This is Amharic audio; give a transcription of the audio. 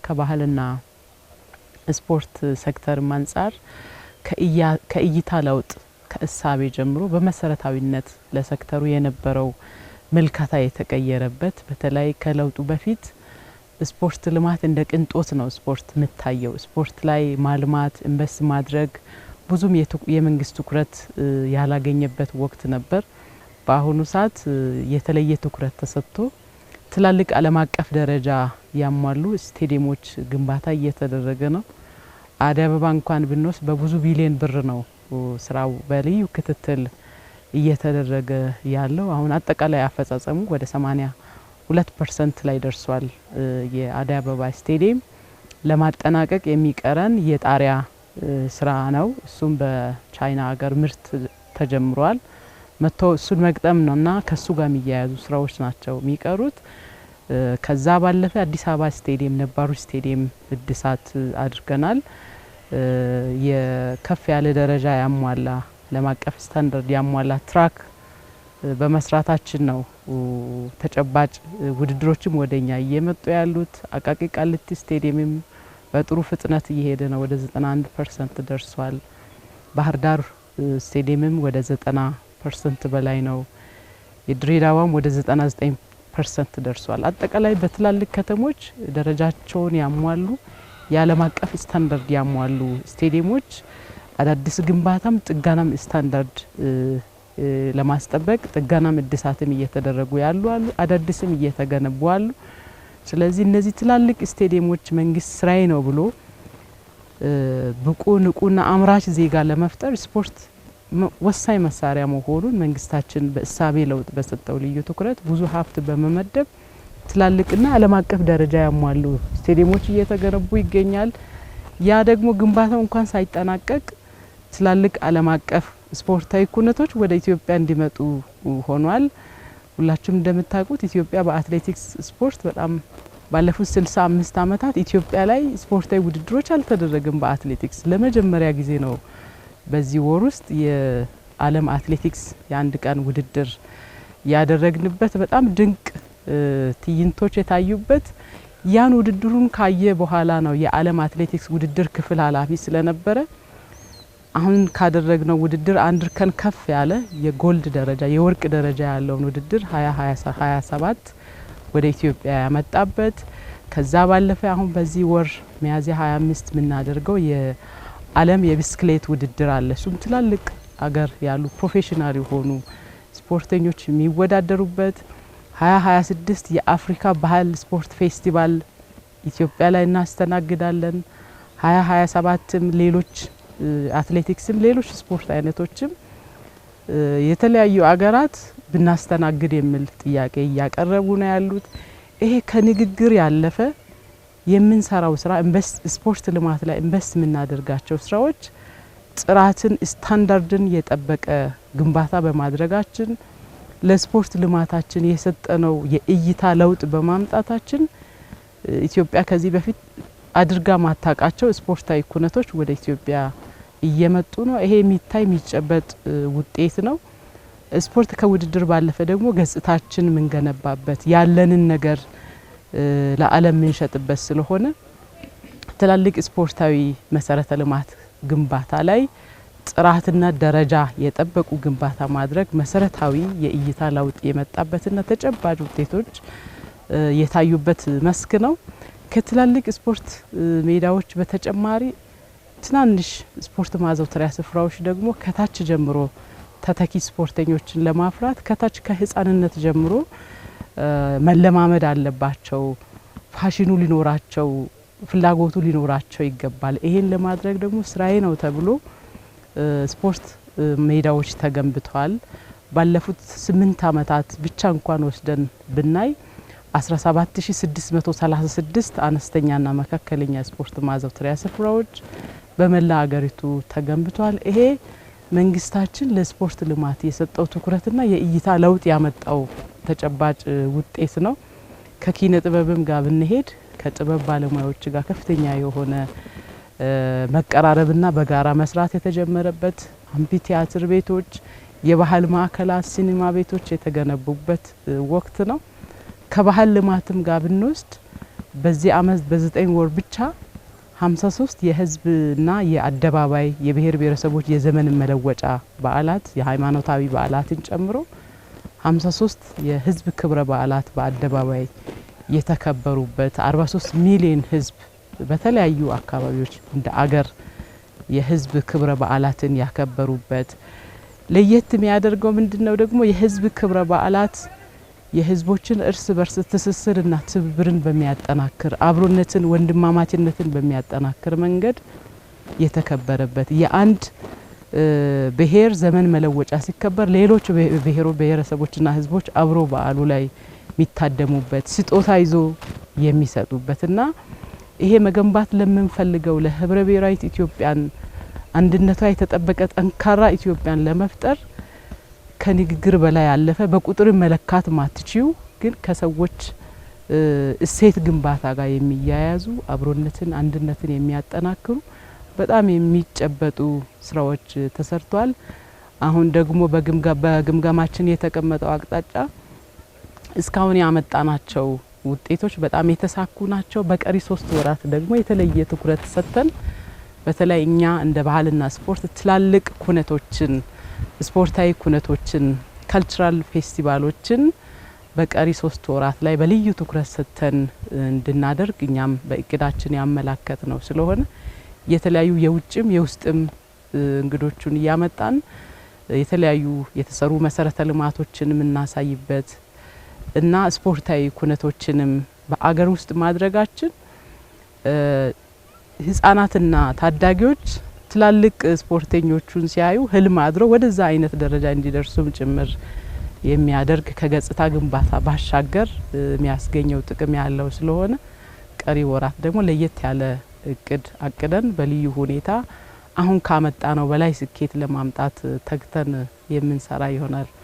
ከባህልና ስፖርት ሴክተር አንፃር ከእይታ ለውጥ ከእሳቤ ጀምሮ በመሰረታዊነት ለሴክተሩ የነበረው መልካታ የተቀየረበት በተለይ ከለውጡ በፊት ስፖርት ልማት እንደ ቅንጦት ነው ስፖርት መታየው ስፖርት ላይ ማልማት ኢንቨስት ማድረግ ብዙም የመንግስት ትኩረት ያላገኘበት ወቅት ነበር በአሁኑ ሰዓት የተለየ ትኩረት ተሰጥቶ ትላልቅ ዓለም አቀፍ ደረጃ ያሟሉ ስቴዲየሞች ግንባታ እየተደረገ ነው አዲስ አበባ እንኳን ብንወስ በብዙ ቢሊዮን ብር ነው ስራው በልዩ ክትትል እየተደረገ ያለው አሁን አጠቃላይ አፈጻጸሙ ወደ 82% ላይ ደርሷል የአዲስ አበባ ስቴዲየም ለማጠናቀቅ የሚቀረን የጣሪያ ስራ ነው እሱም በቻይና ሀገር ምርት ተጀምሯል መጥቶ እሱን መግጠም ነውና ከሱ ጋር የሚያያዙ ስራዎች ናቸው የሚቀሩት ከዛ ባለፈ አዲስ አበባ ስቴዲየም ነባሩ ስቴዲየም እድሳት አድርገናል የከፍ ያለ ደረጃ ያሟላ ለማቀፍ ስታንዳርድ ያሟላ ትራክ በመስራታችን ነው ተጨባጭ ውድድሮችም ወደኛ እየመጡ ያሉት አቃቂ ቃሊቲ ስቴዲየምም በጥሩ ፍጥነት እየሄደ ነው ወደ 91% ደርሷል ባህር ዳር ስቴዲየምም ወደ 90% በላይ ነው የድሬዳዋም ወደ 99% ደርሷል አጠቃላይ በትላልቅ ከተሞች ደረጃቸውን ያሟሉ የዓለም አቀፍ ስታንዳርድ ያሟሉ ስቴዲየሞች አዳዲስ ግንባታም ጥጋናም ስታንዳርድ ለማስጠበቅ ጥጋናም እድሳትም እየተደረጉ ያሉ አሉ አዳዲስም እየተገነቡ አሉ ስለዚህ እነዚህ ትላልቅ ስቴዲየሞች መንግስት ስራዬ ነው ብሎ ብቁ ንቁና አምራች ዜጋ ለመፍጠር ስፖርት ወሳኝ መሳሪያ መሆኑን መንግስታችን በእሳቤ ለውጥ በሰጠው ልዩ ትኩረት ብዙ ሀብት በመመደብ ትላልቅና ዓለም አቀፍ ደረጃ ያሟሉ ስቴዲየሞች እየተገነቡ ይገኛል ያ ደግሞ ግንባታው እንኳን ሳይጠናቀቅ ትላልቅ ዓለም አቀፍ ስፖርታዊ ኩነቶች ወደ ኢትዮጵያ እንዲመጡ ሆኗል ሁላችሁም እንደምታውቁት ኢትዮጵያ በአትሌቲክስ ስፖርት በጣም ባለፉት 65 አመታት ኢትዮጵያ ላይ ስፖርታዊ ውድድሮች አልተደረገም በአትሌቲክስ ለመጀመሪያ ጊዜ ነው በዚህ ወር ውስጥ የዓለም አትሌቲክስ የአንድ ቀን ውድድር ያደረግንበት በጣም ድንቅ ትይንቶች የታዩበት ያን ውድድሩን ካየ በኋላ ነው የዓለም አትሌቲክስ ውድድር ክፍል ኃላፊ ስለነበረ አሁን ካደረግነው ውድድር አንድ ከን ከፍ ያለ የጎልድ ደረጃ የወርቅ ደረጃ ያለው ውድድር 2027 ወደ ኢትዮጵያ ያመጣበት ከዛ ባለፈ አሁን በዚህ ወር ሚያዝያ 25 ምናደርገው የዓለም የቢስክሌት ውድድር አለ እሱም ትላልቅ አገር ያሉ ፕሮፌሽናል የሆኑ ስፖርተኞች የሚወዳደሩበት 2026 የአፍሪካ ባህል ስፖርት ፌስቲቫል ኢትዮጵያ ላይ እናስተናግዳለን 2027ም ሌሎች አትሌቲክስም ሌሎች ስፖርት አይነቶችም የተለያዩ አገራት ብናስተናግድ የሚል ጥያቄ ያቀረቡ ነው ያሉት ይሄ ከንግግር ያለፈ የምንሰራው ስራ ስፖርት ልማት ላይ ኢንቨስት ምናደርጋቸው ስራዎች ጥራትን ስታንዳርድን የጠበቀ ግንባታ በማድረጋችን ለስፖርት ልማታችን የሰጠነው የእይታ ለውጥ በማምጣታችን ኢትዮጵያ ከዚህ በፊት አድርጋ ማታቃቸው ስፖርታዊ ኩነቶች ወደ ኢትዮጵያ እየመጡ ነው ይሄ የሚታይ የሚጨበጥ ውጤት ነው ስፖርት ከውድድር ባለፈ ደግሞ ገጽታችን ምን ገነባበት ያለንን ነገር ለዓለም ምንሸጥበት ስለሆነ ትላልቅ ስፖርታዊ መሰረተ ልማት ግንባታ ላይ ጥራትና ደረጃ የጠበቁ ግንባታ ማድረግ መሰረታዊ የእይታ ለውጥ የመጣበትና ተጨባጭ ውጤቶች የታዩበት መስክ ነው ከትላልቅ ስፖርት ሜዳዎች በተጨማሪ ትናንሽ ስፖርት ማዘውተሪያ ስፍራዎች ደግሞ ከታች ጀምሮ ተተኪ ስፖርተኞችን ለማፍራት ከታች ከህፃንነት ጀምሮ መለማመድ አለባቸው ፋሽኑ ሊኖራቸው ፍላጎቱ ሊኖራቸው ይገባል ይሄን ለማድረግ ደግሞ ስራዬ ነው ተብሎ ስፖርት ሜዳዎች ተገንብተዋል ባለፉት 8 አመታት ብቻ እንኳን ወስደን ብናይ 17636 አነስተኛና መካከለኛ ስፖርት ማዘውተሪያ ስፍራዎች በመላ ሀገሪቱ ተገንብተዋል ይሄ መንግስታችን ለስፖርት ልማት የሰጠው ትኩረትና የእይታ ለውጥ ያመጣው ተጨባጭ ውጤት ነው ከኪነ ጥበብም ጋር ብንሄድ ከጥበብ ባለሙያዎች ጋር ከፍተኛ የሆነ መቀራረብና በጋራ መስራት የተጀመረበት አምፒ ቲያትር ቤቶች የባህል ማዕከላት ሲኒማ ቤቶች የተገነቡበት ወቅት ነው ከባህል ልማትም ጋር ብንወስድ በዚህ አመት በ9 ወር ብቻ 53 የህዝብና የአደባባይ የብሔር ብሔረሰቦች የዘመን መለወጫ በዓላት የሃይማኖታዊ በዓላትን ጨምሮ 53 የህዝብ ክብረ በዓላት በአደባባይ የተከበሩበት 43 ሚሊዮን ህዝብ በተለያዩ አካባቢዎች እንደ አገር የህዝብ ክብረ በዓላትን ያከበሩበት ለየት የሚያደርገው ምንድነው ደግሞ የህዝብ ክብረ በዓላት የህዝቦችን እርስ በርስ ትስስርና ትብብርን በሚያጠናክር አብሮነትን ወንድማማችነትን በሚያጠናክር መንገድ የተከበረበት የአንድ ብሔር ዘመን መለወጫ ሲከበር ሌሎች ብሔረሰቦችና ህዝቦች አብሮ በዓሉ ላይ የሚታደሙበት ስጦታ ይዞ የሚሰጡበትና ይሄ መገንባት ለምንፈልገው ለህብረ ብሔራዊት ኢትዮጵያን አንድነቷ የተጠበቀ ጠንካራ ኢትዮጵያን ለመፍጠር ከንግግር በላይ ያለፈ በቁጥር መለካት ማትችው ግን ከሰዎች እሴት ግንባታ ጋር የሚያያዙ አብሮነትን አንድነትን የሚያጠናክሩ በጣም የሚጨበጡ ስራዎች ተሰርቷል። አሁን ደግሞ በግምገማችን የተቀመጠው አቅጣጫ እስካሁን ያመጣናቸው ውጤቶች በጣም የተሳኩ ናቸው። በቀሪ 3 ወራት ደግሞ የተለየ ትኩረት ሰጥተን በተለይ እኛ እንደ ባህልና ስፖርት ትላልቅ ኩነቶችን ስፖርታዊ ኩነቶችን ካልቸራል ፌስቲቫሎችን በቀሪ 3 ወራት ላይ በልዩ ትኩረት ሰጥተን እንድናደርግ እኛም በእቅዳችን ያመላከት ነው። ስለሆነ የተለያዩ የውጭም የውስጥም እንግዶቹን ያመጣን የተለያዩ የተሰሩ መሰረተ ልማቶችን እናሳይበት እና ስፖርታዊ ኩነቶችንም በአገር ውስጥ ማድረጋችን ህፃናትና ታዳጊዎች ትላልቅ ስፖርተኞቹን ሲያዩ ህልም አድሮ ወደዛ አይነት ደረጃ እንዲደርሱም ጭምር የሚያደርግ ከገጽታ ግንባታ ባሻገር የሚያስገኘው ጥቅም ያለው ስለሆነ ቀሪ ወራት ደግሞ ለየት ያለ እቅድ አቅደን በልዩ ሁኔታ አሁን ካመጣ ነው በላይ ስኬት ለማምጣት ተግተን የምንሰራ ይሆናል።